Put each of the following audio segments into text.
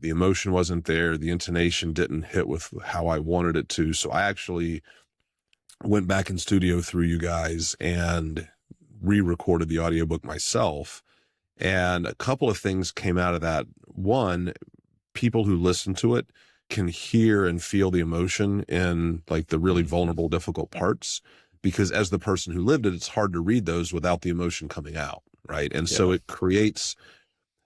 The emotion wasn't there. The intonation didn't hit with how I wanted it to. So I actually went back in studio through you guys and re-recorded the audiobook myself. And a couple of things came out of that. One, people who listen to it can hear and feel the emotion in like the really vulnerable, difficult parts, because as the person who lived it, it's hard to read those without the emotion coming out. Right. And so it creates,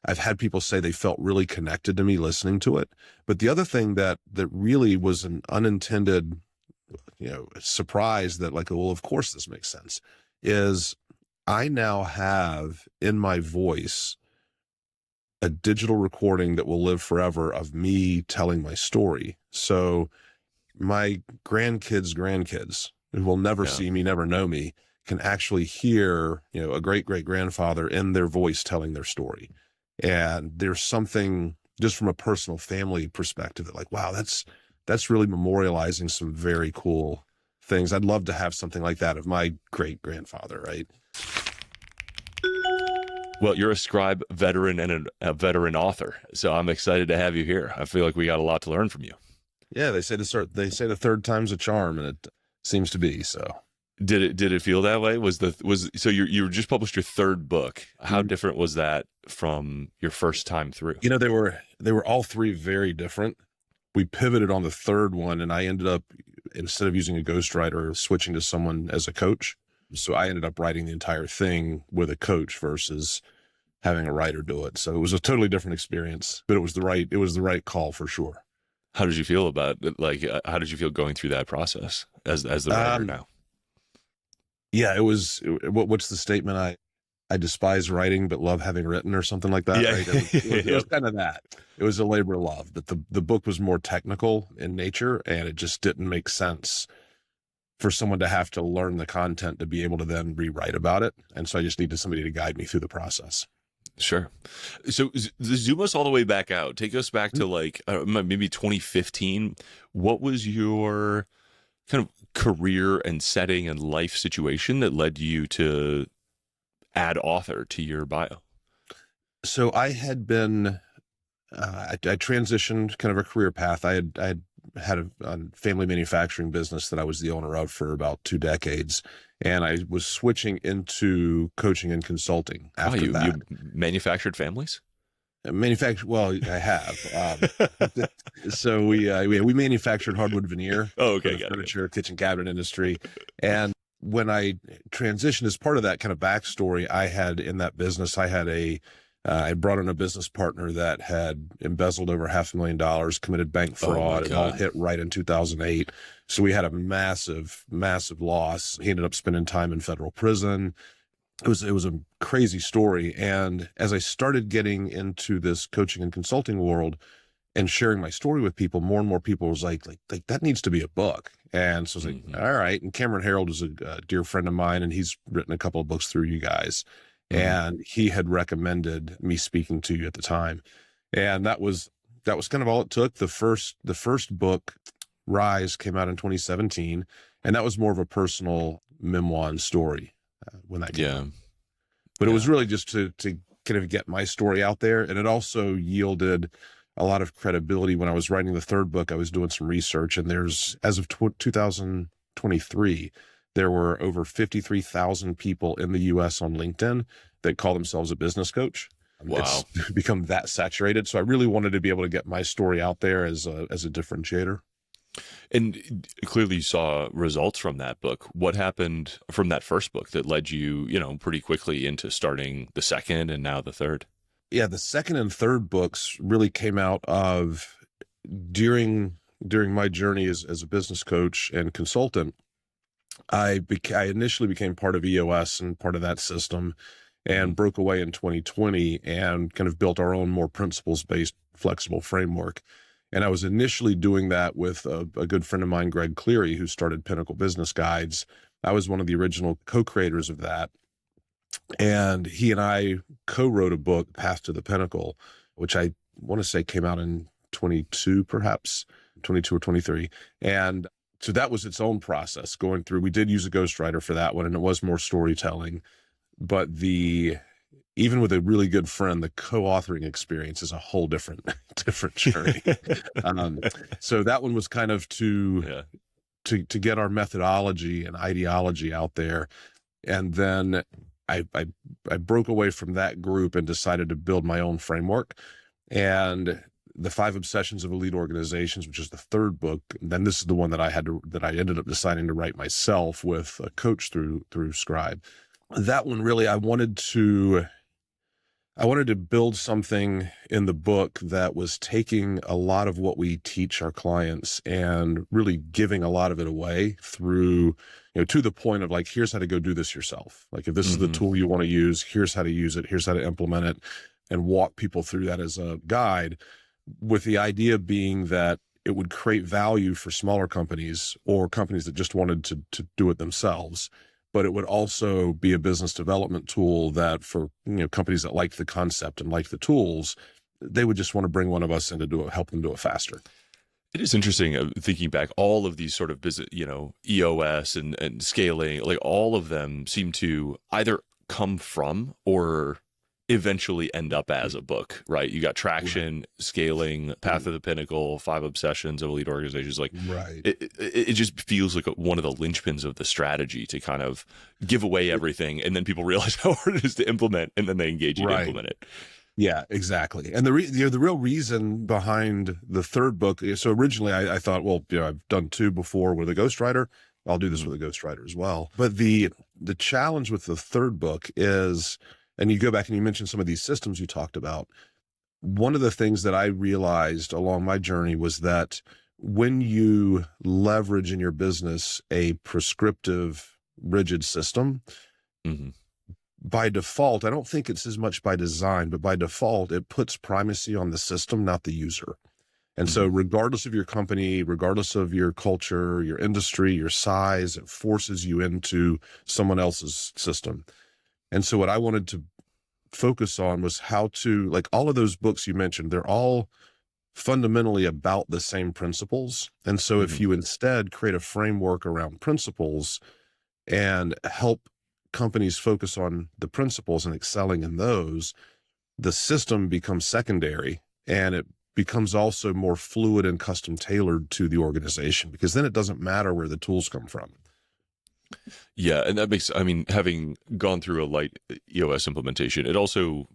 I've had people say they felt really connected to me listening to it. But the other thing that really was an unintended, surprise that like, well, of course this makes sense, is I now have in my voice a digital recording that will live forever of me telling my story. So my grandkids who will never see me, never know me, can actually hear, a great-great-grandfather in their voice telling their story. And there's something just from a personal family perspective that like, wow, that's really memorializing some very cool things. I'd love to have something like that of my great-grandfather, right? Well, you're a Scribe veteran and a veteran author, so I'm excited to have you here. I feel like we got a lot to learn from you. Yeah, they say the third time's a charm, and it seems to be so. Did it feel that way? So you just published your third book. How different was that from your first time through? They were all three very different. We pivoted on the third one, and I ended up, instead of using a ghostwriter, switching to someone as a coach. So I ended up writing the entire thing with a coach versus having a writer do it. So it was a totally different experience, but it was the right call for sure. How did you feel about it? Like, how did you feel going through that process as the writer now? Yeah, it was, what's the statement? I despise writing, but love having written, or something like that. Yeah. Right? It was kind of that. It was a labor of love, but the book was more technical in nature, and it just didn't make sense for someone to have to learn the content to be able to then rewrite about it. And so I just needed somebody to guide me through the process. Sure. So zoom us all the way back out. Take us back to like maybe 2015. What was your kind of career and setting and life situation that led you to add author to your bio? So I had been, I transitioned kind of a career path. I had a family manufacturing business that I was the owner of for about 2 decades. And I was switching into coaching and consulting after that. You manufactured families? Well, I have. So we manufactured hardwood veneer. Oh, okay. Furniture, kitchen cabinet industry. And when I transitioned, as part of that kind of backstory, I had in that business, I brought in a business partner that had embezzled over $500,000, committed bank fraud, and all hit right in 2008. So we had a massive, massive loss. He ended up spending time in federal prison. It was a crazy story. And as I started getting into this coaching and consulting world and sharing my story with people, more and more people was like that needs to be a book. And so I was like, all right. And Cameron Harold is a dear friend of mine, and he's written a couple of books through you guys. And he had recommended me speaking to you at the time. And that was kind of all it took. The first book, Rise, came out in 2017. And that was more of a personal memoir and story when that came out. But it was really just to kind of get my story out there. And it also yielded a lot of credibility. When I was writing the third book, I was doing some research, and there's, as of 2023, there were over 53,000 people in the US on LinkedIn that call themselves a business coach. Wow. It's become that saturated. So I really wanted to be able to get my story out there as a differentiator. And clearly you saw results from that book. What happened from that first book that led you, pretty quickly into starting the second and now the third? Yeah, the second and third books really came out of during my journey as a business coach and consultant. I initially became part of EOS and part of that system, and broke away in 2020 and kind of built our own more principles-based flexible framework. And I was initially doing that with a good friend of mine, Greg Cleary, who started Pinnacle Business Guides. I was one of the original co-creators of that. And he and I co-wrote a book, Path to the Pinnacle, which I want to say came out in 22, perhaps 22 or 23. And so that was its own process going through. We did use a ghostwriter for that one, and it was more storytelling. But the even with a really good friend, the co-authoring experience is a whole different different journey. So that one was kind of to get our methodology and ideology out there. And then I broke away from that group and decided to build my own framework. And the 5 Obsessions of Elite Organizations, which is the 3rd book, and then this is the one that I ended up deciding to write myself with a coach through Scribe. That one really, I wanted to build something in the book that was taking a lot of what we teach our clients and really giving a lot of it away through, to the point of like, here's how to go do this yourself. Like, if this is the tool you want to use, here's how to use it, here's how to implement it, and walk people through that as a guide, with the idea being that it would create value for smaller companies or companies that just wanted to do it themselves. But it would also be a business development tool that for companies that like the concept and like the tools, they would just want to bring one of us in to help them do it faster. It is interesting thinking back, all of these sort of business, EOS and scaling, like all of them seem to either come from or eventually end up as a book, right? You got Traction, Scaling, Path of the Pinnacle, 5 Obsessions of Elite Organizations. Like, right. It just feels like one of the linchpins of the strategy to kind of give away everything, and then people realize how hard it is to implement, and then they engage you to implement it. Yeah, exactly. And the real reason behind the 3rd book, so originally I thought, well, I've done 2 before with a ghostwriter. I'll do this with a ghostwriter as well. But the challenge with the 3rd book is, and you go back and you mentioned some of these systems you talked about. One of the things that I realized along my journey was that when you leverage in your business a prescriptive, rigid system, by default, I don't think it's as much by design, but by default, it puts primacy on the system, not the user. And so regardless of your company, regardless of your culture, your industry, your size, it forces you into someone else's system. And so what I wanted to focus on was how to, like all of those books you mentioned, they're all fundamentally about the same principles. And so if you instead create a framework around principles and help companies focus on the principles and excelling in those, the system becomes secondary, and it becomes also more fluid and custom tailored to the organization, because then it doesn't matter where the tools come from. Yeah, and that makes, having gone through a light EOS implementation, it also,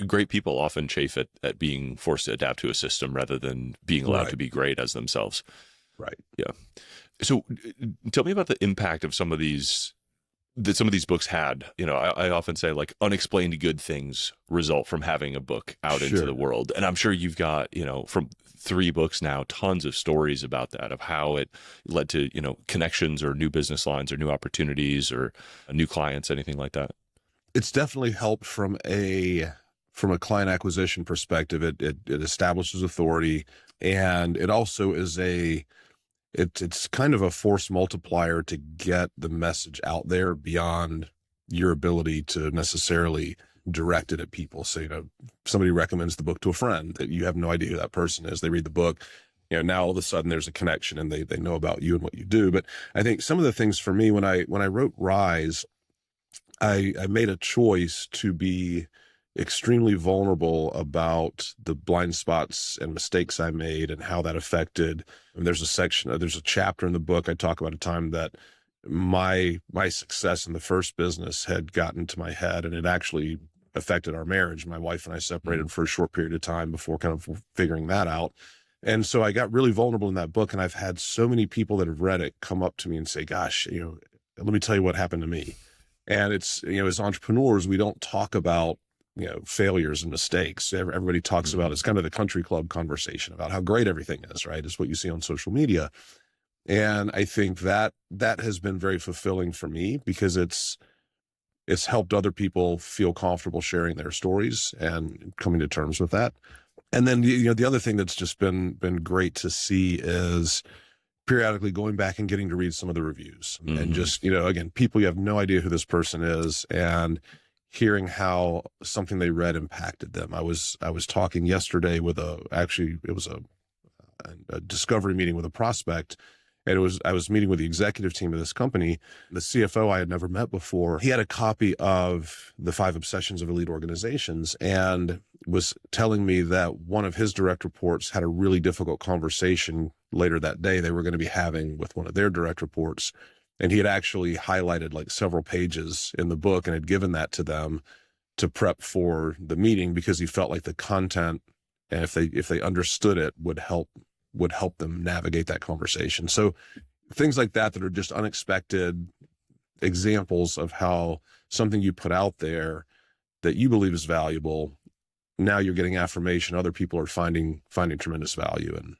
great people often chafe at being forced to adapt to a system rather than being allowed to be great as themselves. Right. Yeah. So tell me about the impact of some of these that some of these books had. I often say, like, unexplained good things result from having a book out into the world. And I'm sure you've got, from 3 books now, tons of stories about that, of how it led to, connections or new business lines or new opportunities or new clients, anything like that. It's definitely helped from a client acquisition perspective. It establishes authority, and it also is it's kind of a force multiplier to get the message out there beyond your ability to necessarily direct it at people. So, somebody recommends the book to a friend that you have no idea who that person is. They read the book, now all of a sudden there's a connection and they know about you and what you do. But I think some of the things for me, when I wrote Rise, I made a choice to be extremely vulnerable about the blind spots and mistakes I made and how that affected. And there's a chapter in the book I talk about a time that my success in the first business had gotten to my head, and it actually affected our marriage. My wife and I separated for a short period of time before kind of figuring that out. And so I got really vulnerable in that book, and I've had so many people that have read it come up to me and say, gosh, let me tell you what happened to me. And it's, as entrepreneurs, we don't talk about failures and mistakes. Everybody talks about, it's kind of the country club conversation about how great everything is, right? It's what you see on social media. And I think that has been very fulfilling for me, because it's helped other people feel comfortable sharing their stories and coming to terms with that. And then, the other thing that's just been great to see is periodically going back and getting to read some of the reviews and just, again, people, you have no idea who this person is, and hearing how something they read impacted them. I was talking yesterday with it was a discovery meeting with a prospect, And I was meeting with the executive team of this company. The CFO I had never met before, he had a copy of The 5 Obsessions of Elite Organizations and was telling me that one of his direct reports had a really difficult conversation later that day they were going to be having with one of their direct reports. And he had actually highlighted like several pages in the book and had given that to them to prep for the meeting because he felt like the content, and if they understood it, would help them navigate that conversation. So things like that are just unexpected examples of how something you put out there that you believe is valuable, now you're getting affirmation. Other people are finding tremendous value in.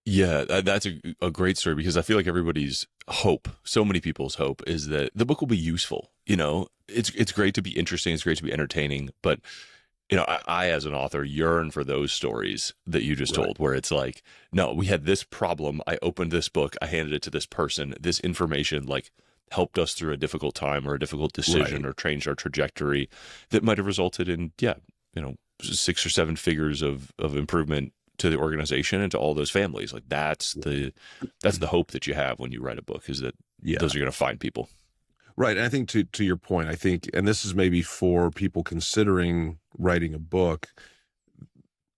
Yeah, that's a great story, because I feel like everybody's hope, so many people's hope, is that the book will be useful. You know, it's great to be interesting, it's great to be entertaining, but you know, I as an author yearn for those stories that you just told, where it's like, no, we had this problem, I opened this book, I handed it to this person, this information like helped us through a difficult time or a difficult decision or changed our trajectory that might have resulted in, you know, 6 or 7 figures of improvement to the organization and to all those families. Like that's the hope that you have when you write a book, is that those are going to find people. Right. And I think to your point, I think, and this is maybe for people considering writing a book,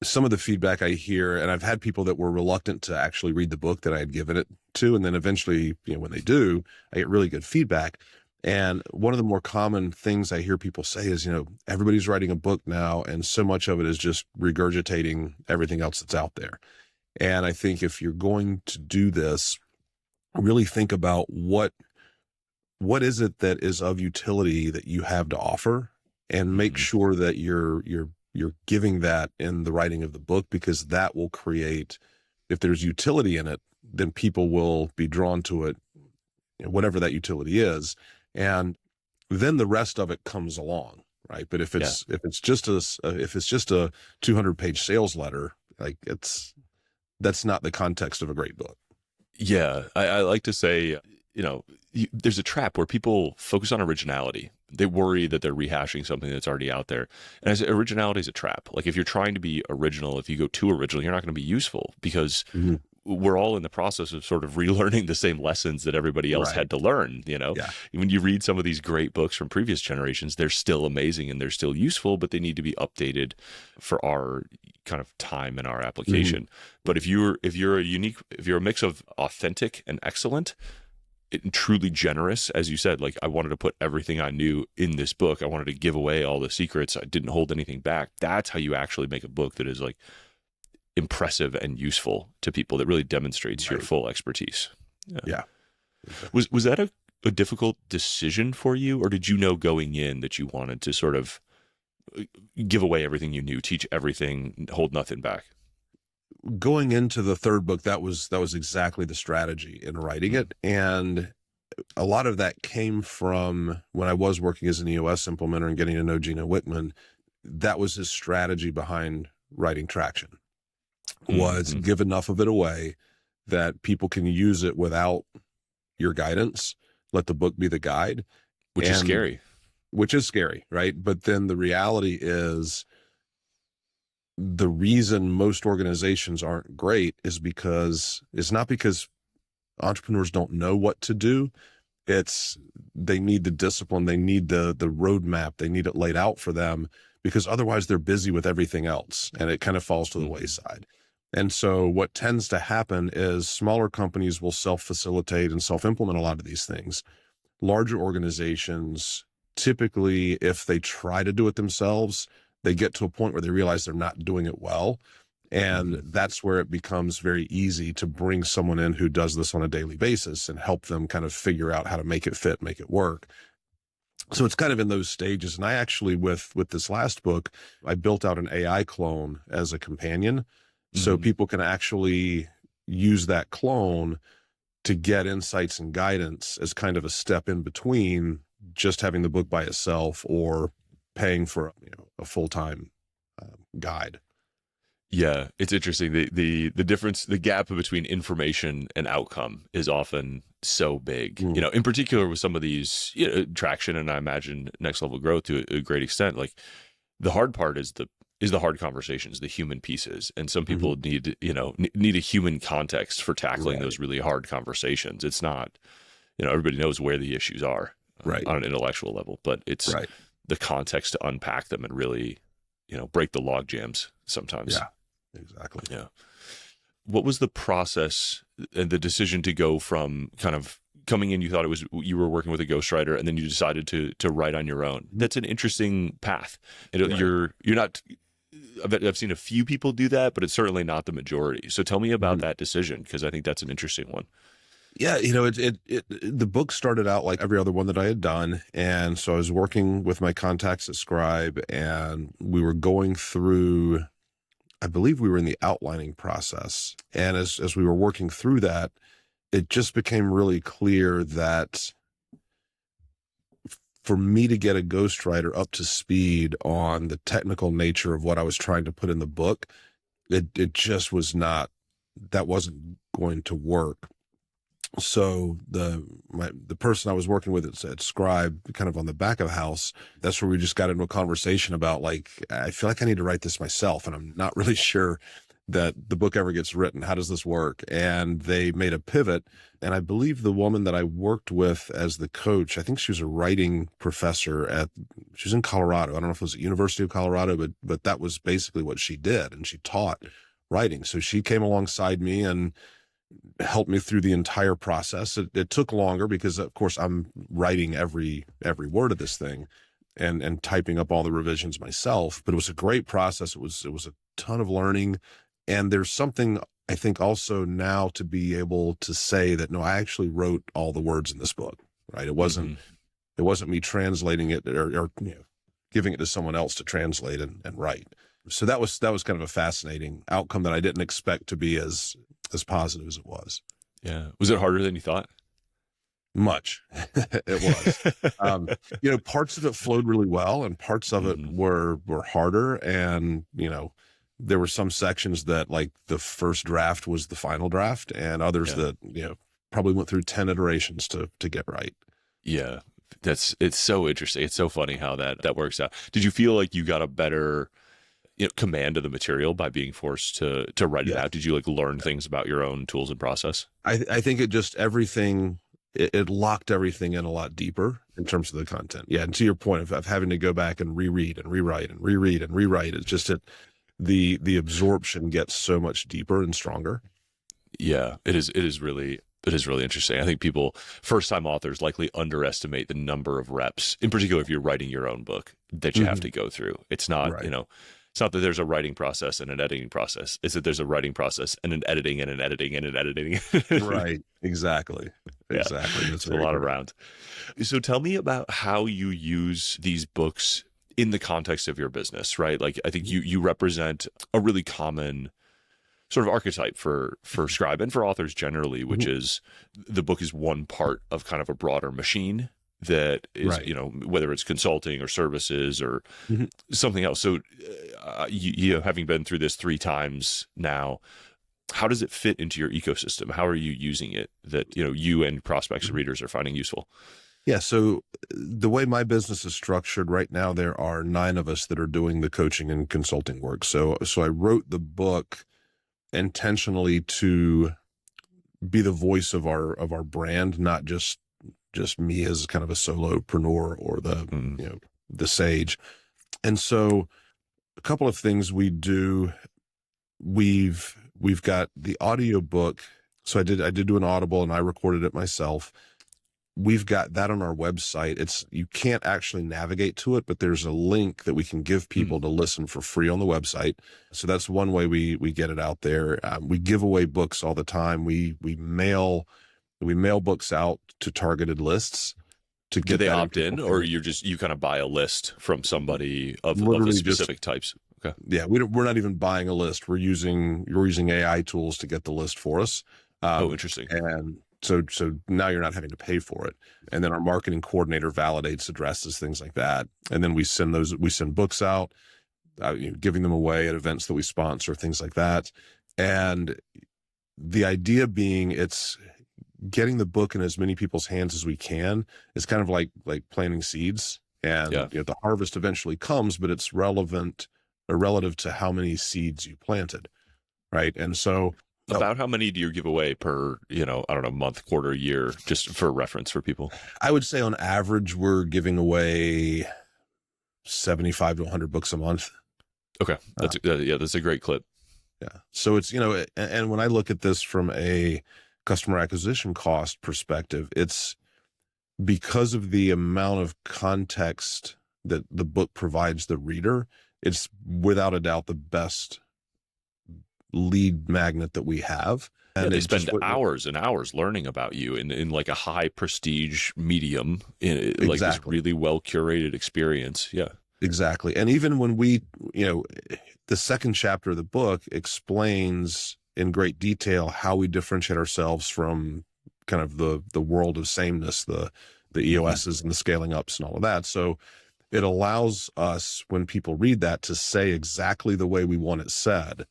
some of the feedback I hear, and I've had people that were reluctant to actually read the book that I had given it to. And then eventually, you know, when they do, I get really good feedback. And one of the more common things I hear people say is, you know, everybody's writing a book now, and so much of it is just regurgitating everything else that's out there. And I think if you're going to do this, really think about what is it that is of utility that you have to offer, and make sure that you're giving that in the writing of the book, because that will create, if there's utility in it, then people will be drawn to it, you know, whatever that utility is. And then the rest of it comes along, right? But if it's just a 200-page sales letter, like that's not the context of a great book. Yeah, I like to say, you know, there's a trap where people focus on originality. They worry that they're rehashing something that's already out there. And I say originality is a trap. Like if you're trying to be original, if you go too original, you're not going to be useful, because we're all in the process of sort of relearning the same lessons that everybody else had to learn. You know, when you read some of these great books from previous generations, they're still amazing and they're still useful, but they need to be updated for our kind of time and our application. But if you're a mix of authentic and excellent, and truly generous, as you said, like I wanted to put everything I knew in this book, I wanted to give away all the secrets, I didn't hold anything back. That's how you actually make a book that is like impressive and useful to people, that really demonstrates your full expertise. Yeah. Was that a difficult decision for you, or did you know going in that you wanted to sort of give away everything you knew, teach everything, hold nothing back? Going into the third book, that was exactly the strategy in writing it. And a lot of that came from when I was working as an EOS implementer and getting to know Gino Wickman. That was his strategy behind writing Traction, was give enough of it away that people can use it without your guidance. Let the book be the guide. Which is scary, right? But then the reality is, the reason most organizations aren't great is because it's not because entrepreneurs don't know what to do. It's they need the discipline, they need the roadmap, they need it laid out for them, because otherwise they're busy with everything else and it kind of falls to the wayside. And so what tends to happen is smaller companies will self-facilitate and self-implement a lot of these things. Larger organizations, typically, if they try to do it themselves, they get to a point where they realize they're not doing it well. And that's where it becomes very easy to bring someone in who does this on a daily basis and help them kind of figure out how to make it fit, make it work. So it's kind of in those stages. And I actually, with this last book, I built out an AI clone as a companion. So people can actually use that clone to get insights and guidance as kind of a step in between just having the book by itself or paying for, you know, a full-time guide. Yeah, it's interesting. The difference, the gap between information and outcome is often so big. You know, in particular with some of these, you know, Traction, and I imagine Next Level Growth to a great extent. Like the hard part is the the hard conversations, the human pieces. And some people need, need a human context for tackling those really hard conversations. It's not, everybody knows where the issues are on an intellectual level, but it's the context to unpack them and really, break the log jams sometimes. Yeah, exactly. Yeah. What was the process and the decision to go from kind of coming in, you thought you were working with a ghostwriter, and then you decided to write on your own? That's an interesting path. You're not, I've seen a few people do that, but it's certainly not the majority. So tell me about that decision, because I think that's an interesting one. Yeah, the book started out like every other one that I had done. And so I was working with my contacts at Scribe, and we were going through, I believe we were in the outlining process. And as we were working through that, it just became really clear that for me to get a ghostwriter up to speed on the technical nature of what I was trying to put in the book, it just was not, that wasn't going to work. So the person I was working with at Scribe, kind of on the back of the house, that's where we just got into a conversation about, like, I feel like I need to write this myself, and I'm not really sure that the book ever gets written. How does this work? And they made a pivot. And I believe the woman that I worked with as the coach, I think she was a writing professor she was in Colorado. I don't know if it was at University of Colorado, but that was basically what she did. And she taught writing. So she came alongside me and helped me through the entire process. It took longer because, of course, I'm writing every word of this thing and typing up all the revisions myself. But it was a great process. It was a ton of learning. And there's something, I think, also now to be able to say that, no, I actually wrote all the words in this book, right? It wasn't me translating it or giving it to someone else to translate and write. So that was kind of a fascinating outcome that I didn't expect to be as positive as it was. Yeah. Was it harder than you thought? Much. It was. Parts of it flowed really well, and parts of it were harder. And, there were some sections that, like, the first draft was the final draft, and others that, probably went through 10 iterations to get right. Yeah. It's so interesting. It's so funny how that works out. Did you feel like you got a better command of the material by being forced to write it out? Did you learn things about your own tools and process? I think it just it locked everything in a lot deeper in terms of the content. Yeah. And to your point of having to go back and reread and rewrite and reread and rewrite, it's just the absorption gets so much deeper and stronger. Yeah, it is really interesting. I think first-time authors likely underestimate the number of reps, in particular if you're writing your own book, that you have to go through. It's not, it's not that there's a writing process and an editing process. It's that there's a writing process and an editing and an editing and an editing. Right. Exactly. Exactly. It's a lot of rounds. So tell me about how you use these books in the context of your business, right? Like, I think you represent a really common sort of archetype for Scribe and for authors generally, which is the book is one part of kind of a broader machine that is, whether it's consulting or services or something else. So having been through this 3 times now, how does it fit into your ecosystem? How are you using it that, you and prospects and readers are finding useful? Yeah. So the way my business is structured right now, there are 9 of us that are doing the coaching and consulting work. So I wrote the book intentionally to be the voice of our brand, not just me as kind of a solopreneur or the sage. And so a couple of things we do, we've got the audiobook. So I did do an Audible, and I recorded it myself. We've got that on our website. You can't actually navigate to it, but there's a link that we can give people to listen for free on the website. So that's one way we get it out there. We give away books all the time. We mail books out to targeted lists to get. Do they opt in, or you kind of buy a list from somebody of the specific types? Okay. Yeah, we're not even buying a list. We're using AI tools to get the list for us. Interesting. And so now you're not having to pay for it. And then our marketing coordinator validates addresses, things like that. And then we send books out, giving them away at events that we sponsor, things like that. And the idea being, it's getting the book in as many people's hands as we can. It's kind of like planting seeds, and the harvest eventually comes, but it's relevant relative to how many seeds you planted, right? And so About how many do you give away per, I don't know, month, quarter, year, just for reference for people? I would say on average, we're giving away 75 to 100 books a month. Okay. That's a great clip. Yeah. So it's, and when I look at this from a customer acquisition cost perspective, it's because of the amount of context that the book provides the reader, it's without a doubt the best lead magnet that we have. And they spend hours and hours learning about you in like a high prestige medium, in like this really well curated experience. Yeah, exactly. And even when we, the second chapter of the book explains in great detail how we differentiate ourselves from kind of the world of sameness, the EOSs and the scaling ups and all of that. So it allows us, when people read that, to say exactly the way we want it said.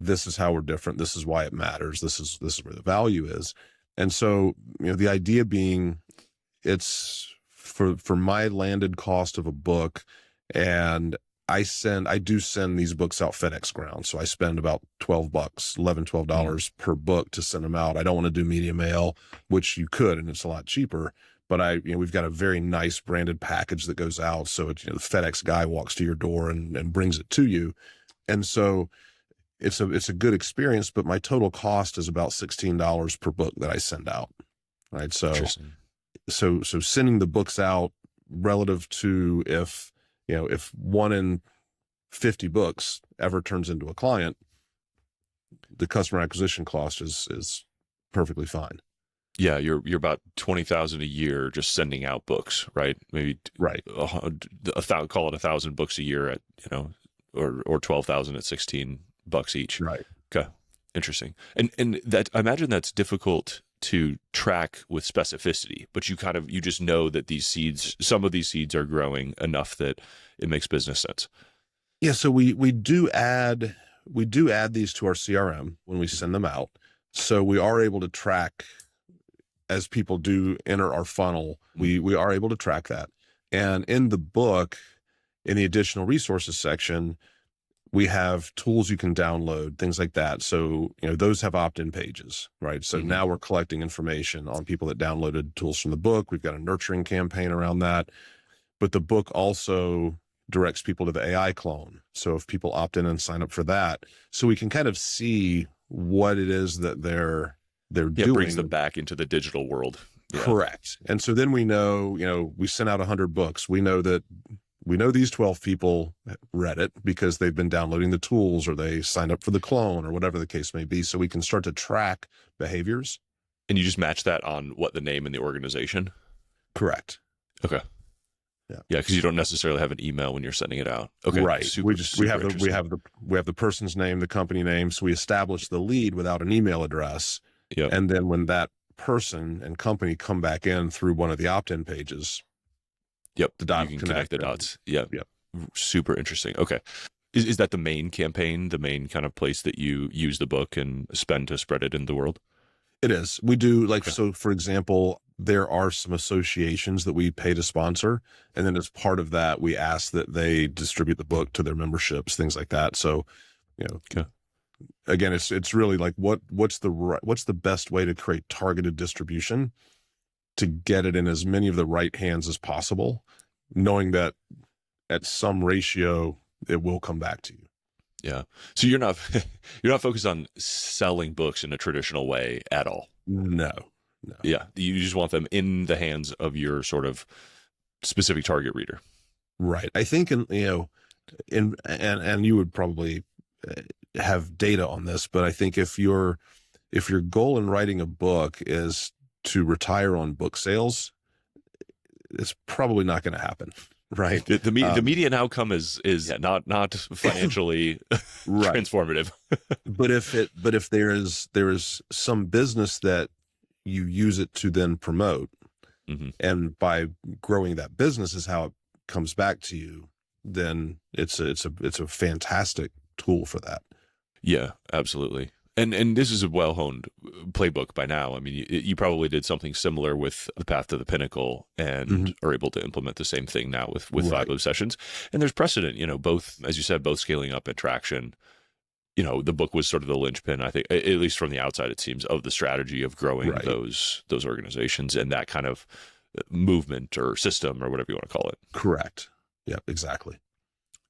This is how we're different. This is why it matters. This is where the value is. And so, the idea being, it's for my landed cost of a book, and I do send these books out FedEx ground. So I spend about $12 per book to send them out. I don't want to do media mail, which you could, and it's a lot cheaper. But we've got a very nice branded package that goes out. So it's, the FedEx guy walks to your door and brings it to you. And so it's a good experience, but my total cost is about $16 per book that I send out. Right. So sending the books out relative to if 1 in 50 books ever turns into a client, the customer acquisition cost is perfectly fine. Yeah, you're about 20,000 a year just sending out books, right? Maybe right. Call it 1,000 books a year at or 12,000 at $16 each. Right. Okay, interesting. And that, I imagine that's difficult to track with specificity, but you just know that some of these seeds are growing enough that it makes business sense. Yeah. So we do add these to our CRM when we send them out. So we are able to track as people do enter our funnel. We are able to track that. And in the book, in the additional resources section, we have tools you can download, things like that. So, those have opt-in pages, right? So now we're collecting information on people that downloaded tools from the book. We've got a nurturing campaign around that. But the book also directs people to the AI clone. So if people opt in and sign up for that, so we can kind of see what it is that they're doing. It brings them back into the digital world. Yeah. Correct. And so then we know, we sent out 100 books. We know these 12 people read it because they've been downloading the tools, or they signed up for the clone, or whatever the case may be. So we can start to track behaviors. And you just match that on what the name and the organization? Correct. Okay. Yeah. Yeah. Because you don't necessarily have an email when you're sending it out. Okay. Right. We have the person's name, the company name. So we establish the lead without an email address. Yeah. And then when that person and company come back in through one of the opt-in pages, you can connect the dots. Yep. Super interesting. Okay. Is that the main campaign, the main kind of place that you use the book and spend to spread it in the world? It is. We do So for example, there are some associations that we pay to sponsor. And then as part of that, we ask that they distribute the book to their memberships, things like that. So, again, it's really like, what's the best way to create targeted distribution to get it in as many of the right hands as possible, knowing that at some ratio it will come back to you. Yeah. So you're not focused on selling books in a traditional way at all. No. Yeah. You just want them in the hands of your sort of specific target reader. Right. I think, and you would probably have data on this, but I think if your goal in writing a book is to retire on book sales, it's probably not going to happen, right? The median outcome is not financially transformative. but if there is some business that you use it to then promote, and by growing that business is how it comes back to you, then it's a fantastic tool for that. Yeah, absolutely. And this is a well-honed playbook by now. I mean, you probably did something similar with The Path to the Pinnacle and are able to implement the same thing now with Right. 5 Obsessions. And there's precedent, both, as you said, both scaling up and traction. The book was sort of the linchpin, I think, at least from the outside, it seems, of the strategy of growing Right. those organizations and that kind of movement or system or whatever you want to call it. Correct. Yeah, exactly.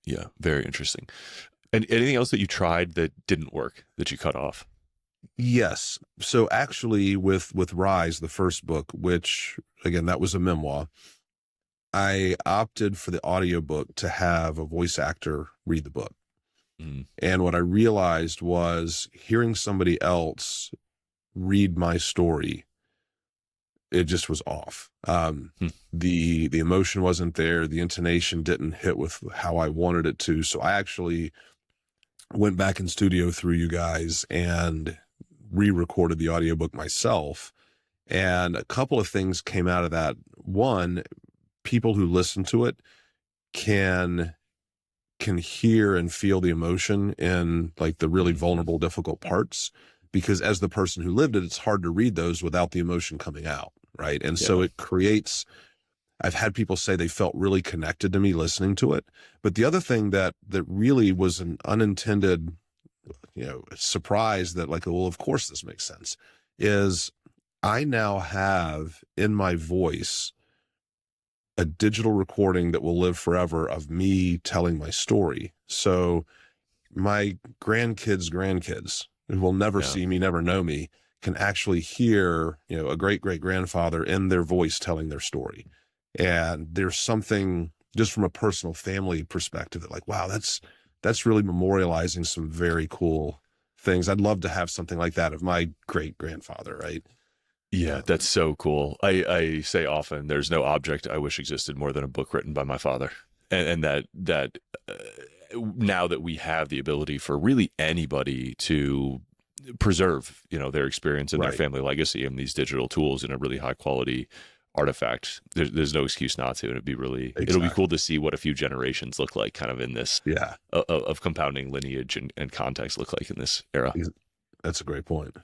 Yeah, very interesting. And anything else that you tried that didn't work that you cut off? Yes. So actually with Rise, the first book, which again, that was a memoir, I opted for the audiobook to have a voice actor read the book. And what I realized was hearing somebody else read my story, it just was off. The emotion wasn't there. The intonation didn't hit with how I wanted it to. So I actually went back in studio through you guys and re-recorded the audiobook myself. And a couple of things came out of that. One, people who listen to it can hear and feel the emotion in like the really vulnerable, difficult parts, because as the person who lived it, it's hard to read those without the emotion coming out. Right. And so it creates, I've had people say they felt really connected to me listening to it. But the other thing that really was an unintended, surprise that like, well, of course this makes sense, is I now have in my voice a digital recording that will live forever of me telling my story. So my grandkids who will never see me, never know me, can actually hear, a great-great-grandfather in their voice telling their story. And there's something just from a personal family perspective that like, wow, that's really memorializing some very cool things. I'd love to have something like that of my great-grandfather, right? Yeah, that's so cool. I say often, there's no object I wish existed more than a book written by my father. And that now that we have the ability for really anybody to preserve, their experience and their family legacy and these digital tools in a really high quality artifact, there's no excuse not to. And it'll be cool to see what a few generations look like kind of in this of compounding lineage and context look like in this era. That's a great point.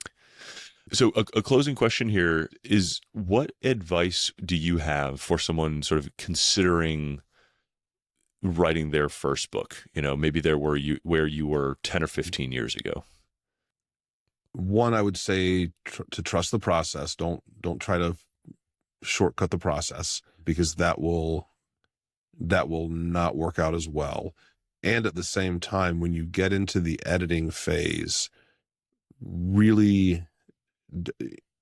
So a closing question here is, what advice do you have for someone sort of considering writing their first book? Maybe where you were 10 or 15 years ago. One, I would say to trust the process. Don't try to shortcut the process, because that will not work out as well. And at the same time, when you get into the editing phase, really,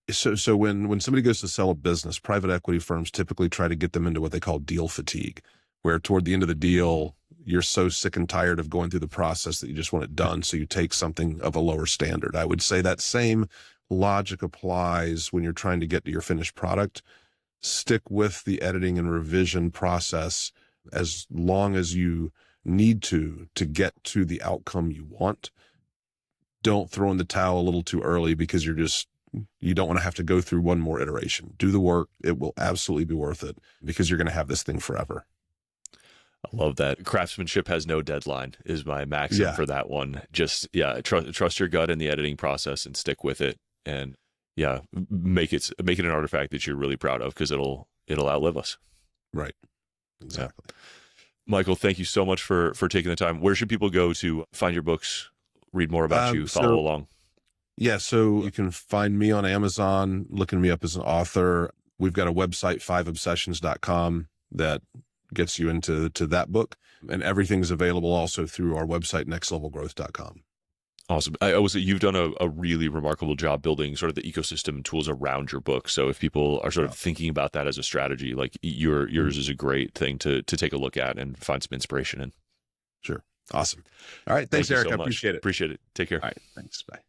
so when somebody goes to sell a business, private equity firms typically try to get them into what they call deal fatigue, where toward the end of the deal, you're so sick and tired of going through the process that you just want it done. So you take something of a lower standard. I would say that same logic applies when you're trying to get to your finished product. Stick with the editing and revision process as long as you need to get to the outcome you want. Don't throw in the towel a little too early, because you don't want to have to go through one more iteration. Do the work. It will absolutely be worth it, because you're going to have this thing forever. I love that. Craftsmanship has no deadline is my maxim for that one. Just, trust your gut in the editing process and stick with it. And make it an artifact that you're really proud of, because it'll outlive us. Right. Exactly. Yeah. Michael, thank you so much for taking the time. Where should people go to find your books, read more about you, follow along? Yeah, so you can find me on Amazon, looking me up as an author. We've got a website, 5obsessions.com, that gets you into that book. And everything's available also through our website, nextlevelgrowth.com. Awesome. I will say you've done a really remarkable job building sort of the ecosystem and tools around your book. So if people are sort of thinking about that as a strategy, like yours is a great thing to take a look at and find some inspiration in. Sure. Awesome. All right. Thanks, Eric. I appreciate it. Appreciate it. Take care. All right. Thanks. Bye.